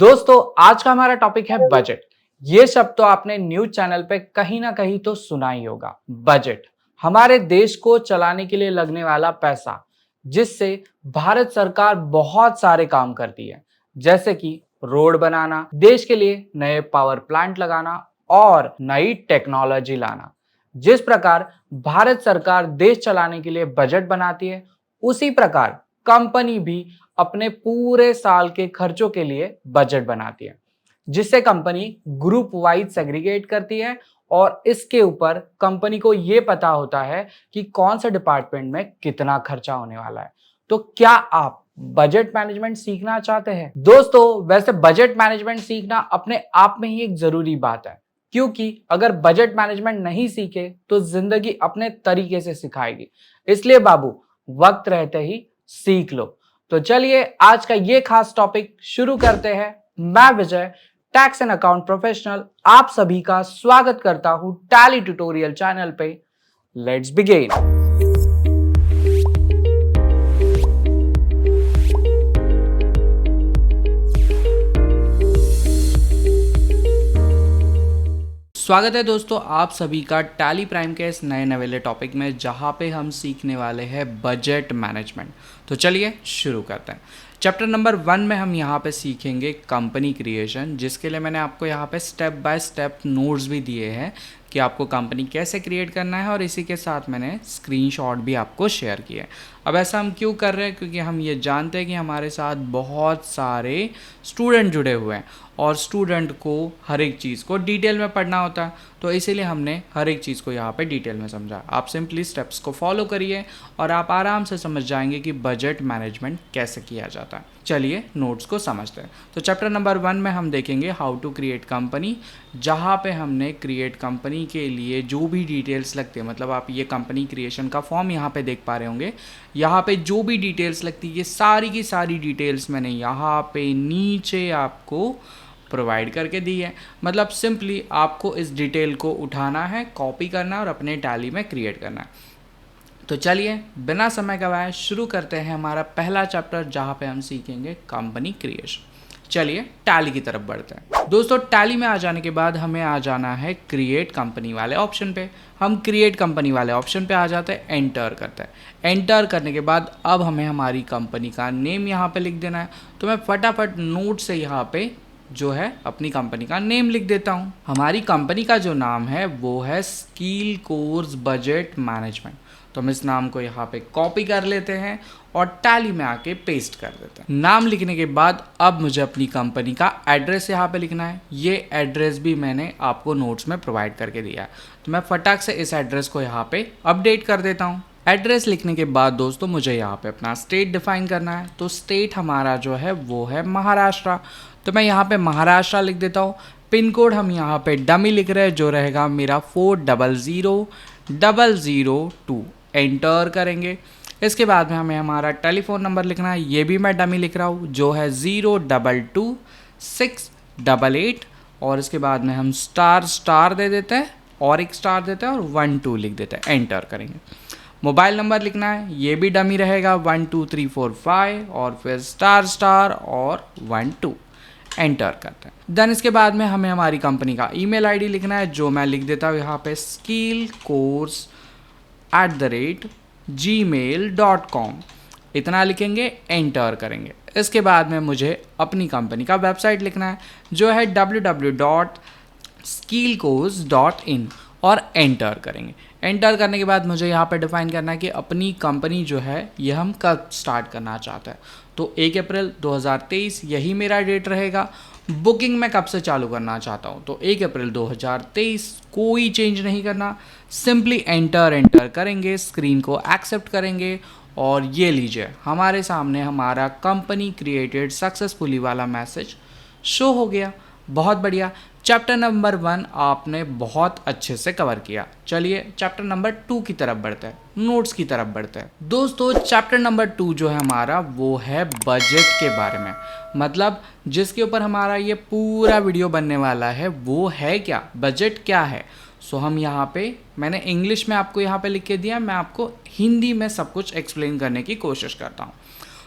दोस्तों आज का हमारा टॉपिक है बजट। ये शब्द तो आपने न्यूज चैनल पे कहीं ना कहीं तो सुना ही होगा। बजट हमारे देश को चलाने के लिए लगने वाला पैसा, जिससे भारत सरकार बहुत सारे काम करती है, जैसे कि रोड बनाना, देश के लिए नए पावर प्लांट लगाना और नई टेक्नोलॉजी लाना। जिस प्रकार भारत सरकार देश चलाने के लिए बजट बनाती है, उसी प्रकार कंपनी भी अपने पूरे साल के खर्चों के लिए बजट बनाती है, जिससे कंपनी ग्रुप वाइज सेग्रीगेट करती है और इसके ऊपर कंपनी को यह पता होता है कि कौन से डिपार्टमेंट में कितना खर्चा होने वाला है। तो क्या आप बजट मैनेजमेंट सीखना चाहते हैं? दोस्तों वैसे बजट मैनेजमेंट सीखना अपने आप में ही एक जरूरी बात है, क्योंकि अगर बजट मैनेजमेंट नहीं सीखे तो जिंदगी अपने तरीके से सिखाएगी। इसलिए बाबू, वक्त रहते ही सीख लो। तो चलिए आज का ये खास टॉपिक शुरू करते हैं। मैं विजय, टैक्स एंड अकाउंट प्रोफेशनल, आप सभी का स्वागत करता हूं टैली ट्यूटोरियल चैनल पे। Let's begin. स्वागत है दोस्तों आप सभी का टैली प्राइम के इस नए नवेले टॉपिक में, जहां पे हम सीखने वाले हैं बजट मैनेजमेंट। तो चलिए शुरू करते हैं। चैप्टर नंबर 1 में हम यहाँ पे सीखेंगे कंपनी क्रिएशन, जिसके लिए मैंने आपको यहाँ पे स्टेप बाय स्टेप नोट्स भी दिए हैं कि आपको कंपनी कैसे क्रिएट करना है, और इसी के साथ मैंने स्क्रीनशॉट भी आपको शेयर किए हैं। अब ऐसा हम क्यों कर रहे हैं? क्योंकि हम ये जानते हैं कि हमारे साथ बहुत सारे स्टूडेंट जुड़े हुए हैं और स्टूडेंट को हर एक चीज़ को डिटेल में पढ़ना होता है, तो इसीलिए हमने हर एक चीज़ को यहाँ पे डिटेल में समझा। आप सिंपली स्टेप्स को फॉलो करिए और आप आराम से समझ जाएंगे कि बजट मैनेजमेंट कैसे किया जाता है। चलिए नोट्स को समझते हैं। तो चैप्टर नंबर 1 में हम देखेंगे हाउ टू क्रिएट कंपनी, जहाँ पे हमने क्रिएट कंपनी के लिए जो भी डिटेल्स लगती है, मतलब आप ये कंपनी क्रिएशन का फॉर्म यहाँ पे देख पा रहे होंगे। यहाँ पे जो भी डिटेल्स लगती है, ये सारी की सारी डिटेल्स मैंने यहाँ पे नीचे आपको प्रोवाइड करके दी है। मतलब सिंपली आपको इस डिटेल को उठाना है, कॉपी करना है और अपने टैली में क्रिएट करना है। तो चलिए बिना समय गवाए शुरू करते हैं हमारा पहला चैप्टर, जहाँ पे हम सीखेंगे कंपनी क्रिएशन। चलिए टैली की तरफ बढ़ते हैं। दोस्तों टैली में आ जाने के बाद हमें आ जाना है क्रिएट कंपनी वाले ऑप्शन पे। हम क्रिएट कंपनी वाले ऑप्शन पे आ जाते हैं, एंटर करते हैं। एंटर करने के बाद अब हमें हमारी कंपनी का नेम यहाँ पे लिख देना है। तो मैं फटाफट नोट से यहाँ पे जो है अपनी कंपनी का नेम लिख देता हूँ। हमारी कंपनी का जो नाम है वो है स्किल कोर्स बजट मैनेजमेंट। तो हम इस नाम को यहाँ पे कॉपी कर लेते हैं और टैली में आके पेस्ट कर देते हैं। नाम लिखने के बाद अब मुझे अपनी कंपनी का एड्रेस यहाँ पे लिखना है। ये एड्रेस भी मैंने आपको नोट्स में प्रोवाइड करके दिया है, तो मैं फटाक से इस एड्रेस को यहाँ पे अपडेट कर देता हूँ। एड्रेस लिखने के बाद दोस्तों मुझे यहाँ पे अपना स्टेट डिफाइन करना है। तो स्टेट हमारा जो है वो है महाराष्ट्र, तो मैं यहाँ पे महाराष्ट्र लिख देता हूँ। पिन कोड हम यहाँ पे डमी लिख रहे हैं, जो रहेगा मेरा 400002। एंटर करेंगे। इसके बाद में हमें हमारा टेलीफोन नंबर लिखना है, ये भी मैं डमी लिख रहा हूँ, जो है 022688। और इसके बाद में हम स्टार दे देते हैं और एक स्टार देते हैं और 12 लिख देते हैं। एंटर करेंगे। मोबाइल नंबर लिखना है, ये भी डमी रहेगा 12345 और फिर स्टार और 12। एंटर करते हैं। देन इसके बाद में हमें हमारी कंपनी का ईमेल आईडी लिखना है, जो मैं लिख देता हूँ यहाँ पे skillcourse@gmail.com। इतना लिखेंगे, एंटर करेंगे। इसके बाद में मुझे अपनी कंपनी का वेबसाइट लिखना है, जो है www.skillcourse.in और एंटर करेंगे। एंटर करने के बाद मुझे यहाँ पे डिफाइन करना है कि अपनी कंपनी जो है ये हम कब स्टार्ट करना चाहते हैं। तो 1 अप्रैल 2023 यही मेरा डेट रहेगा। बुकिंग मैं कब से चालू करना चाहता हूँ, तो 1 अप्रैल 2023, कोई चेंज नहीं करना। सिंपली एंटर करेंगे, स्क्रीन को एक्सेप्ट करेंगे और ये लीजिए हमारे सामने हमारा कंपनी क्रिएटेड सक्सेसफुली वाला मैसेज शो हो गया। बहुत बढ़िया। चैप्टर नंबर 1 आपने बहुत अच्छे से कवर किया। चलिए चैप्टर नंबर 2 की तरफ बढ़ते हैं, नोट्स की तरफ बढ़ते हैं। दोस्तों चैप्टर नंबर 2 जो है हमारा वो है बजट के बारे में, मतलब जिसके ऊपर हमारा ये पूरा वीडियो बनने वाला है वो है क्या, बजट क्या है। सो हम यहाँ पे मैंने इंग्लिश में आपको यहाँ पे लिख के दिया, मैं आपको हिंदी में सब कुछ एक्सप्लेन करने की कोशिश करता हूँ।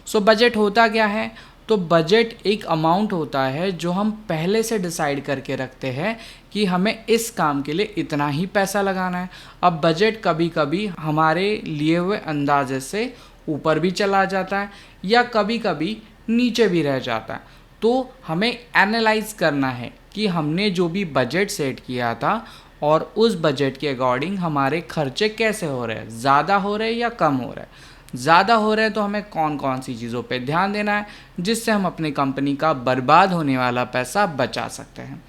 सो बजट होता क्या है, तो बजट एक अमाउंट होता है जो हम पहले से डिसाइड करके रखते हैं कि हमें इस काम के लिए इतना ही पैसा लगाना है। अब बजट कभी कभी हमारे लिए हुए अंदाजे से ऊपर भी चला जाता है या कभी कभी नीचे भी रह जाता है। तो हमें एनालाइज करना है कि हमने जो भी बजट सेट किया था और उस बजट के अकॉर्डिंग हमारे खर्चे कैसे हो रहे हैं, ज़्यादा हो रहे हैं या कम हो रहे हैं। ज़्यादा हो रहे हैं तो हमें कौन कौन सी चीज़ों पे ध्यान देना है जिससे हम अपनी कंपनी का बर्बाद होने वाला पैसा बचा सकते हैं।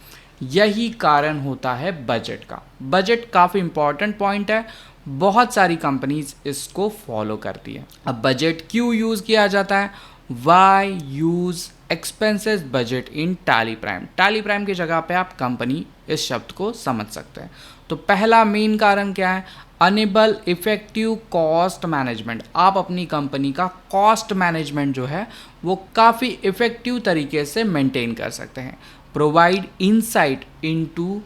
यही कारण होता है बजट का। बजट काफ़ी इंपॉर्टेंट पॉइंट है, बहुत सारी कंपनीज इसको फॉलो करती है। अब बजट क्यों यूज़ किया जाता है? Why use expenses budget in Tally Prime. Tally Prime की जगह पे आप कंपनी इस शब्द को समझ सकते हैं। तो पहला मेन कारण क्या है? Enable effective cost management. आप अपनी कंपनी का कॉस्ट मैनेजमेंट जो है वो काफ़ी इफेक्टिव तरीके से मेंटेन कर सकते हैं। Provide insight into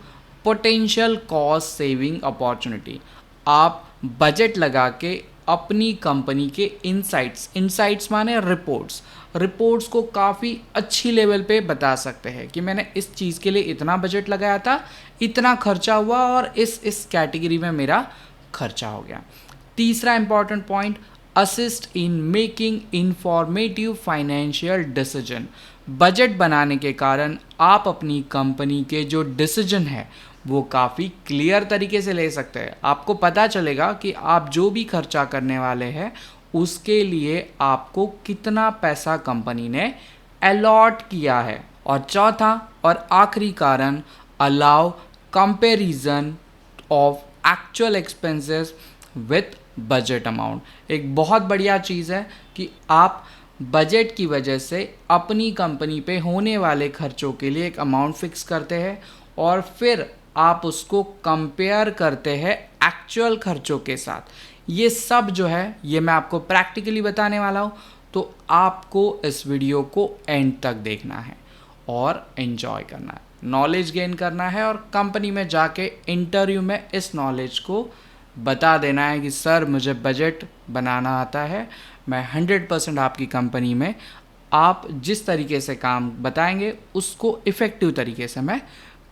potential cost saving opportunity. आप बजट लगा के अपनी कंपनी के इंसाइट्स माने रिपोर्ट्स को काफ़ी अच्छी लेवल पे बता सकते हैं कि मैंने इस चीज़ के लिए इतना बजट लगाया था, इतना खर्चा हुआ और इस कैटेगरी में मेरा खर्चा हो गया। तीसरा important point, assist in making informative financial decision. Budget बनाने के कारण आप अपनी कंपनी के जो डिसीजन है वो काफ़ी क्लियर तरीके से ले सकते हैं। आपको पता चलेगा कि आप जो भी खर्चा करने वाले हैं उसके लिए आपको कितना पैसा कंपनी ने अलॉट किया है। और चौथा और आखिरी कारण, allow comparison of actual expenses with budget amount. एक बहुत बढ़िया चीज़ है कि आप बजट की वजह से अपनी कंपनी पे होने वाले खर्चों के लिए एक अमाउंट फिक्स करते हैं और फिर आप उसको कंपेयर करते हैं एक्चुअल खर्चों के साथ। ये सब जो है ये मैं आपको प्रैक्टिकली बताने वाला हूँ, तो आपको इस वीडियो को एंड तक देखना है और एंजॉय करना है, नॉलेज गेन करना है और कंपनी में जाके इंटरव्यू में इस नॉलेज को बता देना है कि सर मुझे बजट बनाना आता है। मैं 100% आपकी कंपनी में आप जिस तरीके से काम बताएंगे उसको इफ़ेक्टिव तरीके से मैं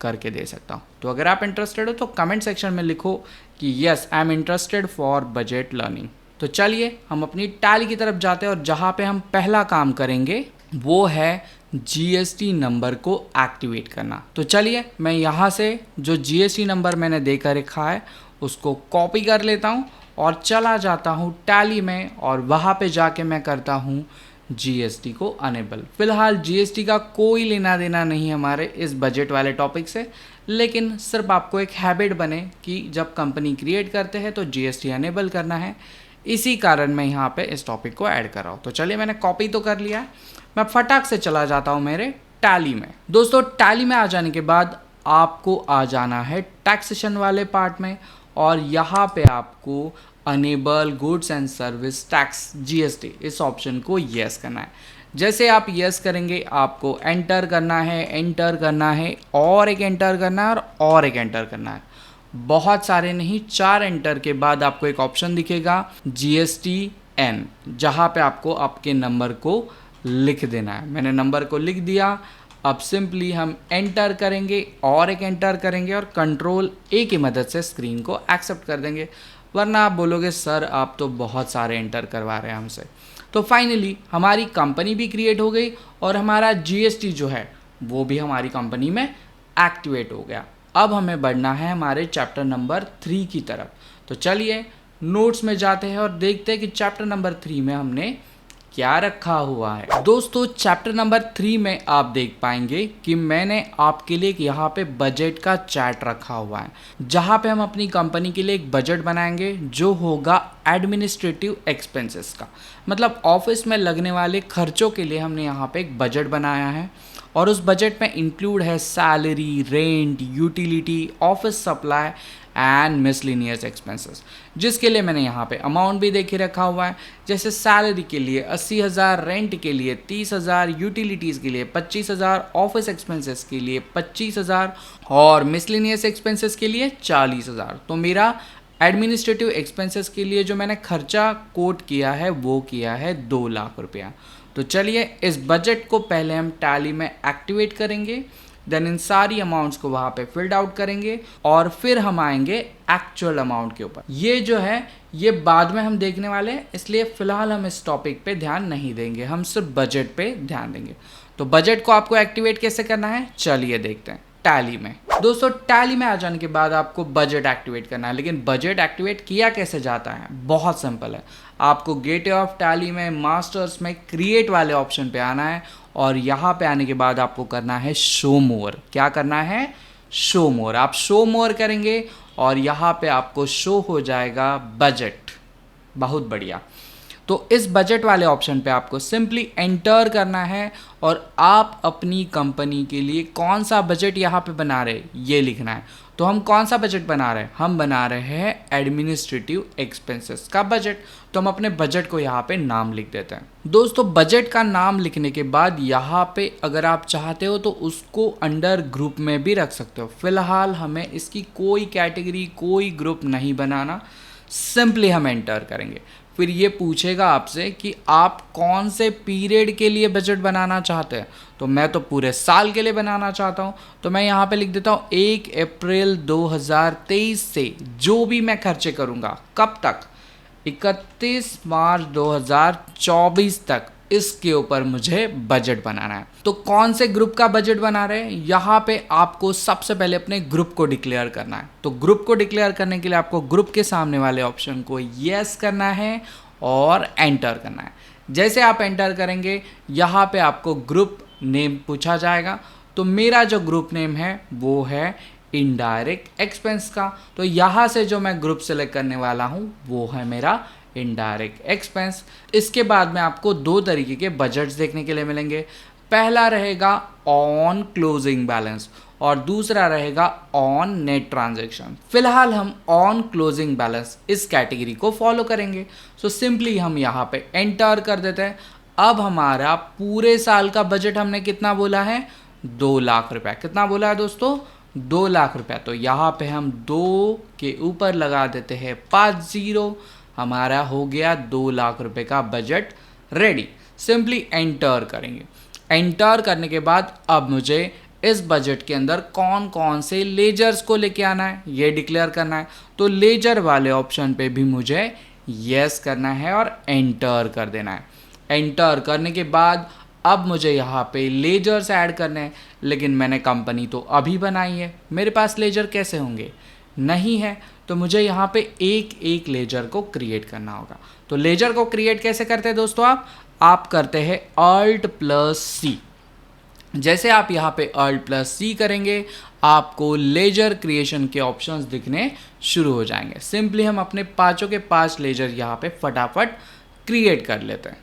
करके दे सकता हूँ। तो अगर आप इंटरेस्टेड हो तो कमेंट सेक्शन में लिखो कि yes I am interested for budget learning. तो चलिए हम अपनी टैली की तरफ जाते हैं और जहाँ पे हम पहला काम करेंगे वो है जीएसटी नंबर को एक्टिवेट करना। तो चलिए मैं यहाँ से जो जीएसटी नंबर मैंने देकर रखा है उसको कॉपी कर लेता हूँ और चला जाता हूँ टैली में और वहाँ पे जाके मैं करता हूँ जीएसटी को अनेबल। फिलहाल जीएसटी का कोई लेना देना नहीं है हमारे इस बजट वाले टॉपिक से, लेकिन सिर्फ आपको एक हैबिट बने कि जब कंपनी क्रिएट करते हैं तो जीएसटी अनेबल करना है। इसी कारण मैं यहाँ पे इस टॉपिक को ऐड कर रहा हूँ। तो चलिए मैंने कॉपी तो कर लिया है, मैं फटाक से चला जाता हूँ मेरे टैली में। दोस्तों टैली में आ जाने के बाद आपको आ जाना है टैक्सेशन वाले पार्ट में और यहाँ पे आपको enable goods and service tax GST इस ऑप्शन को यस करना है। जैसे आप यस करेंगे आपको एंटर करना है और एक एंटर करना है और एक एंटर करना है। बहुत सारे नहीं, 4 एंटर के बाद आपको एक ऑप्शन दिखेगा GSTN, जहाँ पे आपको आपके नंबर को लिख देना है। मैंने नंबर को लिख दिया। अब सिंपली हम एंटर करेंगे और एक एंटर करेंगे और कंट्रोल A की मदद से स्क्रीन को एक्सेप्ट कर देंगे, वरना आप बोलोगे सर आप तो बहुत सारे एंटर करवा रहे हैं हमसे। तो फाइनली हमारी कंपनी भी क्रिएट हो गई और हमारा जीएसटी जो है वो भी हमारी कंपनी में एक्टिवेट हो गया। अब हमें बढ़ना है हमारे चैप्टर नंबर 3 की तरफ। तो चलिए नोट्स में जाते हैं और देखते हैं कि चैप्टर नंबर 3 में हमने क्या रखा हुआ है। दोस्तों चैप्टर नंबर 3 में आप देख पाएंगे कि मैंने आपके लिए यहाँ पे बजट का चार्ट रखा हुआ है, जहाँ पे हम अपनी कंपनी के लिए एक बजट बनाएंगे जो होगा एडमिनिस्ट्रेटिव एक्सपेंसेस का। मतलब ऑफिस में लगने वाले खर्चों के लिए हमने यहाँ पे एक बजट बनाया है और उस बजट में इंक्लूड है salary, rent, utility, office supply and miscellaneous expenses, जिसके लिए मैंने यहाँ पे अमाउंट भी देखे रखा हुआ है। जैसे सैलरी के लिए 80,000, रेंट के लिए 30,000, यूटिलिटीज़ के लिए 25,000, ऑफिस एक्सपेंसेस के लिए 25,000 और मिसलिनियस एक्सपेंसेस के लिए 40,000। तो मेरा एडमिनिस्ट्रेटिव एक्सपेंसेस के लिए जो मैंने खर्चा कोट किया है वो किया है 2 लाख रुपया। तो चलिए इस बजट को पहले हम टैली में एक्टिवेट करेंगे, देन इन सारी अमाउंट्स को वहाँ पे फिल्ड आउट करेंगे और फिर हम आएंगे एक्चुअल अमाउंट के ऊपर। ये जो है ये बाद में हम देखने वाले हैं, इसलिए फिलहाल हम इस टॉपिक पे ध्यान नहीं देंगे, हम सिर्फ बजट पे ध्यान देंगे। तो बजट को आपको एक्टिवेट कैसे करना है चलिए देखते हैं टैली में। दोस्तों टैली में आ जाने के बाद आपको बजट एक्टिवेट करना है, लेकिन बजट एक्टिवेट किया कैसे जाता है, बहुत सिंपल है। आपको गेटवे ऑफ टैली में मास्टर्स में क्रिएट वाले ऑप्शन पे आना है और यहाँ पे आने के बाद आपको करना है शो मोर। क्या करना है? शो मोर। आप शो मोर करेंगे और यहाँ पे आपको शो हो जाएगा बजट। बहुत बढ़िया। तो इस बजट वाले ऑप्शन पे आपको सिंपली एंटर करना है और आप अपनी कंपनी के लिए कौन सा बजट यहाँ पे बना रहे हैं ये लिखना है। तो हम कौन सा बजट बना रहे हैं? हम बना रहे हैं एडमिनिस्ट्रेटिव एक्सपेंसेस का बजट। तो हम अपने बजट को यहाँ पे नाम लिख देते हैं। दोस्तों बजट का नाम लिखने के बाद यहाँ पे अगर आप चाहते हो तो उसको अंडर ग्रुप में भी रख सकते हो। फिलहाल हमें इसकी कोई कैटेगरी कोई ग्रुप नहीं बनाना, सिंपली हम एंटर करेंगे। फिर ये पूछेगा आपसे कि आप कौन से पीरियड के लिए बजट बनाना चाहते हैं। तो मैं तो पूरे साल के लिए बनाना चाहता हूँ, तो मैं यहाँ पे लिख देता हूँ 1 अप्रैल 2023 से जो भी मैं खर्चे करूँगा, कब तक? 31 मार्च 2024 तक, इसके ऊपर मुझे बजट बनाना है। तो कौन से ग्रुप का बजट बना रहे हैं, यहाँ पे आपको सबसे पहले अपने ग्रुप को डिक्लेयर करना है। तो ग्रुप को डिक्लेयर करने के लिए आपको ग्रुप के सामने वाले ऑप्शन को यस करना है और एंटर करना है। जैसे आप एंटर करेंगे यहाँ पे आपको ग्रुप नेम पूछा जाएगा। तो मेरा जो ग्रुप नेम है वो है इनडायरेक्ट एक्सपेंस का। तो यहाँ से जो मैं ग्रुप सेलेक्ट करने वाला हूँ वो है मेरा इनडायरेक्ट एक्सपेंस। इसके बाद में आपको दो तरीके के बजट्स देखने के लिए मिलेंगे। पहला रहेगा ऑन क्लोजिंग बैलेंस और दूसरा रहेगा ऑन नेट ट्रांजैक्शन। फिलहाल हम ऑन क्लोजिंग बैलेंस इस कैटेगरी को फॉलो करेंगे। सो सिंपली हम यहाँ पे एंटर कर देते हैं। अब हमारा पूरे साल का बजट हमने कितना बोला है? 2 लाख रुपया। कितना बोला है दोस्तों? 2 लाख रुपया। तो यहाँ पे हम 2 के ऊपर लगा देते हैं 5 जीरो। हमारा हो गया 2 लाख रुपए का बजट रेडी। सिंपली एंटर करेंगे। एंटर करने के बाद अब मुझे इस बजट के अंदर कौन कौन से लेजर्स को लेके आना है ये डिक्लेयर करना है। तो लेजर वाले ऑप्शन पे भी मुझे यस करना है और एंटर कर देना है। एंटर करने के बाद अब मुझे यहाँ पे लेजर्स ऐड करने हैं, लेकिन मैंने कंपनी तो अभी बनाई है, मेरे पास लेजर कैसे होंगे? नहीं है। तो मुझे यहाँ पे एक एक लेजर को क्रिएट करना होगा। तो लेजर को क्रिएट कैसे करते हैं दोस्तों? आप करते हैं Alt+C। जैसे आप यहाँ पे Alt+C करेंगे आपको लेजर क्रिएशन के ऑप्शंस दिखने शुरू हो जाएंगे। सिंपली हम अपने पांचों के 5 लेजर यहाँ पे फटाफट क्रिएट कर लेते हैं।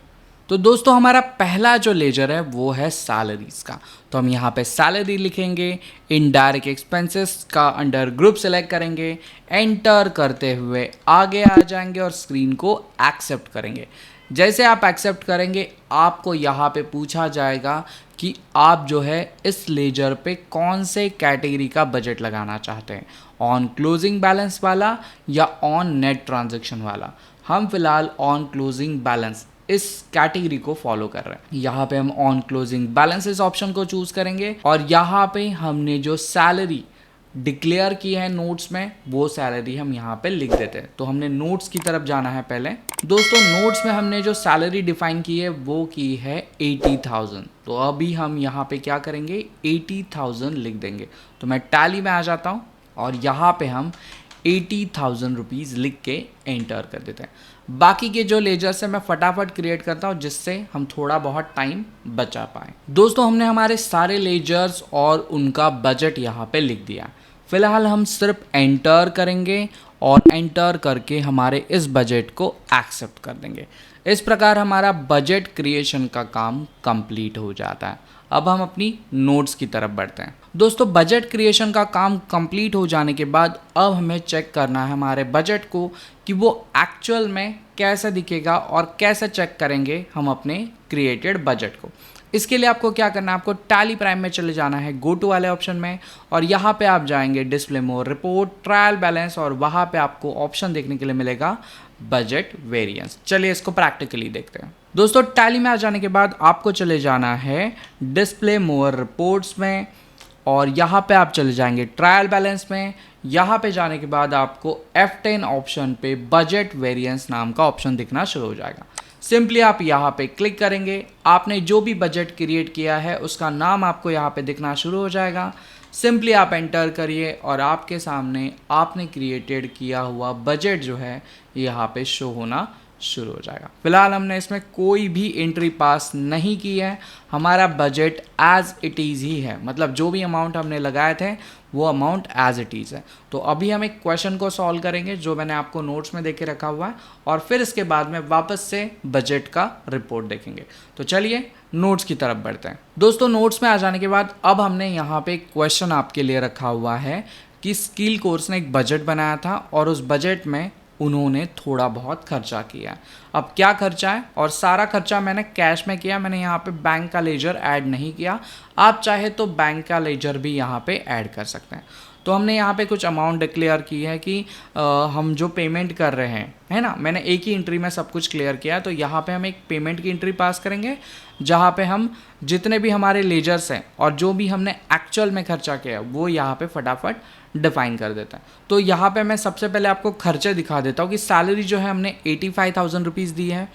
तो दोस्तों हमारा पहला जो लेजर है वो है सैलरीज का। तो हम यहाँ पे सैलरी लिखेंगे, इनडायरेक्ट एक्सपेंसेस का अंडर ग्रुप सेलेक्ट करेंगे, एंटर करते हुए आगे आ जाएंगे और स्क्रीन को एक्सेप्ट करेंगे। जैसे आप एक्सेप्ट करेंगे आपको यहाँ पे पूछा जाएगा कि आप जो है इस लेजर पे कौन से कैटेगरी का बजट लगाना चाहते हैं, ऑन क्लोजिंग बैलेंस वाला या ऑन नेट ट्रांजैक्शन वाला। हम फिलहाल ऑन क्लोजिंग बैलेंस इस कैटेगरी को फॉलो कर रहे हैं। यहाँ पे हम ऑन क्लोजिंग बैलेंस इस ऑप्शन को चूज करेंगे और यहाँ पे हमने जो सैलरी डिक्लेयर की है नोट्स में वो सैलरी हम यहाँ पे लिख देते हैं। तो हमने नोट्स की तरफ जाना है पहले। दोस्तों नोट्स में हमने जो सैलरी डिफाइन की है वो की है 80,000। तो अभी हम यहाँ पे क्या करेंगे? 80,000 लिख देंगे। तो मैं टैली में आ जाता हूँ और यहाँ पे हम 80,000 रुपीज़ लिख के एंटर कर देते हैं। बाकी के जो लेजर्स है मैं फटाफट क्रिएट करता हूँ जिससे हम थोड़ा बहुत टाइम बचा पाए। दोस्तों हमने हमारे सारे लेजर्स और उनका बजट यहाँ पे लिख दिया। फिलहाल हम सिर्फ एंटर करेंगे और एंटर करके हमारे इस बजट को एक्सेप्ट कर देंगे। इस प्रकार हमारा बजट क्रिएशन का काम कंप्लीट हो जाता है। अब हम अपनी नोट्स की तरफ बढ़ते हैं। दोस्तों बजट क्रिएशन का काम कंप्लीट हो जाने के बाद अब हमें चेक करना है हमारे बजट को कि वो एक्चुअल में कैसा दिखेगा और कैसे चेक करेंगे हम अपने क्रिएटेड बजट को। इसके लिए आपको क्या करना है? आपको टैली प्राइम में चले जाना है गो टू वाले ऑप्शन में और यहाँ पे आप जाएंगे डिस्प्ले मोर रिपोर्ट ट्रायल बैलेंस और वहाँ पे आपको ऑप्शन देखने के लिए मिलेगा बजट वेरिएंस। चलिए इसको प्रैक्टिकली देखते हैं। दोस्तों टैली में आ जाने के बाद आपको चले जाना है डिस्प्ले मोर रिपोर्ट्स में, और यहाँ पे आप चले जाएंगे ट्रायल बैलेंस में। यहाँ पे जाने के बाद आपको F10 ऑप्शन पे बजट वेरिएंस नाम का ऑप्शन दिखना शुरू हो जाएगा। सिंपली आप यहाँ पे क्लिक करेंगे, आपने जो भी बजट क्रिएट किया है उसका नाम आपको यहाँ पे दिखना शुरू हो जाएगा। सिंपली आप एंटर करिए और आपके सामने आपने क्रिएटेड किया हुआ बजट जो है यहाँ पे शो होना शुरू हो जाएगा। फिलहाल हमने इसमें कोई भी एंट्री पास नहीं की है, हमारा बजट एज इट इज़ ही है, मतलब जो भी अमाउंट हमने लगाए थे वो अमाउंट एज इट इज़ है। तो अभी हम एक क्वेश्चन को सॉल्व करेंगे जो मैंने आपको नोट्स में देके रखा हुआ है, और फिर इसके बाद में वापस से बजट का रिपोर्ट देखेंगे। तो चलिए नोट्स की तरफ बढ़ते हैं। दोस्तों नोट्स में आ जाने के बाद अब हमने यहाँ पे एक क्वेश्चन आपके लिए रखा हुआ है कि स्किल कोर्स ने एक बजट बनाया था और उस बजट में उन्होंने थोड़ा बहुत खर्चा किया। अब क्या खर्चा है, और सारा खर्चा मैंने कैश में किया, मैंने यहाँ पे बैंक का लेजर ऐड नहीं किया। आप चाहे तो बैंक का लेजर भी यहाँ पे ऐड कर सकते हैं। तो हमने यहाँ पे कुछ अमाउंट डिक्लेयर की है कि हम जो पेमेंट कर रहे हैं, है ना, मैंने एक ही एंट्री में सब कुछ क्लियर किया है। तो यहाँ पे हम एक पेमेंट की एंट्री पास करेंगे जहाँ पे हम जितने भी हमारे लेजर्स हैं और जो भी हमने एक्चुअल में खर्चा किया है वो यहाँ पे फटाफट डिफाइन कर देता है। तो यहाँ पे मैं सबसे पहले आपको खर्चे दिखा देता हूँ कि सैलरी जो है हमने 85,000 रुपीज़ दी है,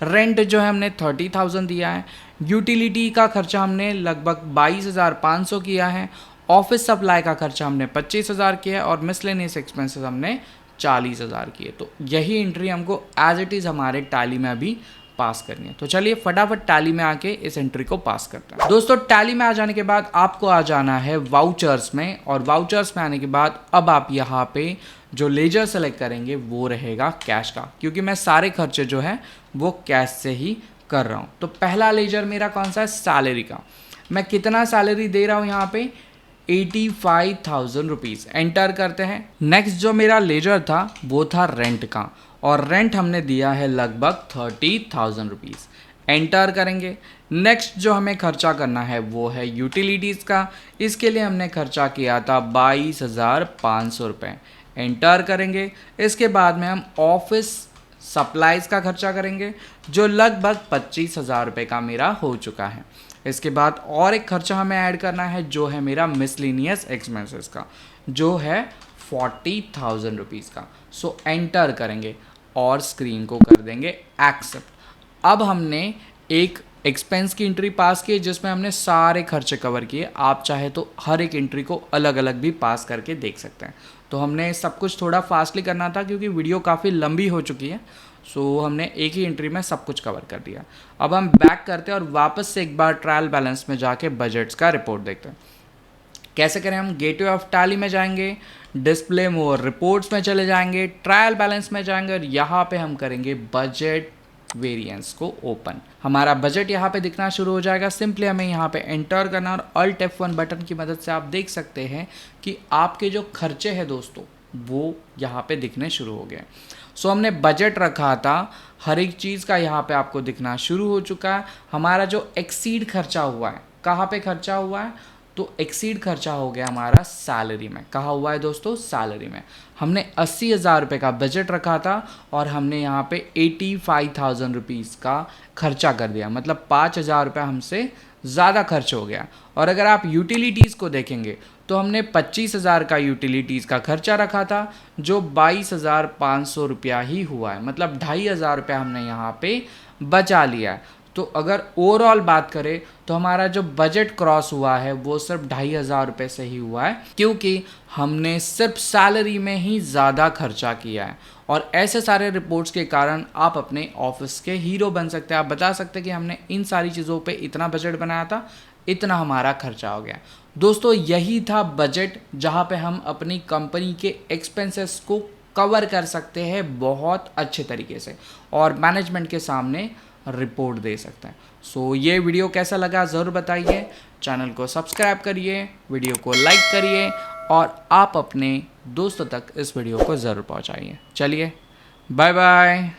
रेंट जो है हमने 30,000 दिया है, यूटिलिटी का खर्चा हमने लगभग 22,500 किया है, ऑफिस सप्लाई का खर्चा हमने 25,000 किया है, और मिसलेनियस एक्सपेंसेस हमने 40,000 किए। तो यही एंट्री हमको एज इट इज़ हमारे टैली में अभी पास करनी है। तो चलिए फटाफट टैली में आके इस एंट्री को पास करते हैं। दोस्तों टैली में आ जाने के बाद आपको आ जाना है वाउचर्स में, और वाउचर्स में आने के बाद अब आप यहाँ पे जो लेजर सेलेक्ट करेंगे वो रहेगा कैश का, क्योंकि मैं सारे खर्चे जो है वो कैश से ही कर रहा हूँ। तो पहला लेजर मेरा कौन सा है, सैलरी का। मैं कितना सैलरी दे रहा हूँ यहाँ पे, 85,000 रुपीज़। एंटर करते हैं। नेक्स्ट जो मेरा लेजर था वो था रेंट का, और रेंट हमने दिया है लगभग 30,000 रुपीज़। एंटर करेंगे। नेक्स्ट जो हमें खर्चा करना है वो है यूटिलिटीज़ का, इसके लिए हमने खर्चा किया था 22,500 रुपये। एंटर करेंगे। इसके बाद में हम ऑफिस सप्लाइज़ का खर्चा करेंगे जो लगभग 25,000 रुपये का मेरा हो चुका है। इसके बाद और एक खर्चा हमें ऐड करना है जो है मेरा मिसलिनियस एक्सपेंसेस का, जो है 40,000 रुपीज़ का। सो एंटर करेंगे और स्क्रीन को कर देंगे एक्सेप्ट। अब हमने एक एक्सपेंस की एंट्री पास की जिसमें हमने सारे खर्चे कवर किए। आप चाहे तो हर एक एंट्री को अलग अलग भी पास करके देख सकते हैं। तो हमने सब कुछ थोड़ा फास्टली करना था क्योंकि वीडियो काफ़ी लंबी हो चुकी है। सो हमने एक ही एंट्री में सब कुछ कवर कर दिया। अब हम बैक करते हैं और वापस से एक बार ट्रायल बैलेंस में जाके बजट्स का रिपोर्ट देखते हैं। कैसे करें, हम गेटवे ऑफ टैली में जाएंगे, डिस्प्ले मोर रिपोर्ट्स में चले जाएंगे, ट्रायल बैलेंस में जाएंगे, और यहाँ पे हम करेंगे बजट वेरिएंस को ओपन। हमारा बजट यहाँ पे दिखना शुरू हो जाएगा। सिंपली हमें यहाँ पे एंटर करना, और अल्ट F1 बटन की मदद से आप देख सकते हैं कि आपके जो खर्चे हैं दोस्तों वो यहाँ पे दिखने शुरू हो गए। सो हमने बजट रखा था, हर एक चीज़ का यहाँ पे आपको दिखना शुरू हो चुका है। हमारा जो एक्सीड खर्चा हुआ है, कहाँ पे खर्चा हुआ है, तो एक्सीड खर्चा हो गया हमारा सैलरी में। कहाँ हुआ है दोस्तों, सैलरी में। हमने 80,000 रुपये का बजट रखा था और हमने यहाँ पे 85,000 रुपीज़ का खर्चा कर दिया, मतलब 5,000 रुपये हमसे ज़्यादा खर्च हो गया। और अगर आप यूटिलिटीज़ को देखेंगे तो हमने 25,000 का यूटिलिटीज़ का खर्चा रखा था जो 22,500 रुपया ही हुआ है, मतलब 2,500 रुपया हमने यहाँ पे बचा लिया है। तो अगर ओवरऑल बात करें तो हमारा जो बजट क्रॉस हुआ है वो सिर्फ 2,500 रुपये से ही हुआ है, क्योंकि हमने सिर्फ सैलरी में ही ज़्यादा खर्चा किया है। और ऐसे सारे रिपोर्ट्स के कारण आप अपने ऑफिस के हीरो बन सकते हैं। आप बता सकते हैं कि हमने इन सारी चीज़ों पे इतना बजट बनाया था, इतना हमारा खर्चा हो गया। दोस्तों यही था बजट, जहाँ पे हम अपनी कंपनी के एक्सपेंसेस को कवर कर सकते हैं बहुत अच्छे तरीके से और मैनेजमेंट के सामने रिपोर्ट दे सकते हैं। सो ये वीडियो कैसा लगा ज़रूर बताइए, चैनल को सब्सक्राइब करिए, वीडियो को लाइक करिए और आप अपने दोस्तों तक इस वीडियो को ज़रूर पहुंचाइए। चलिए बाय बाय।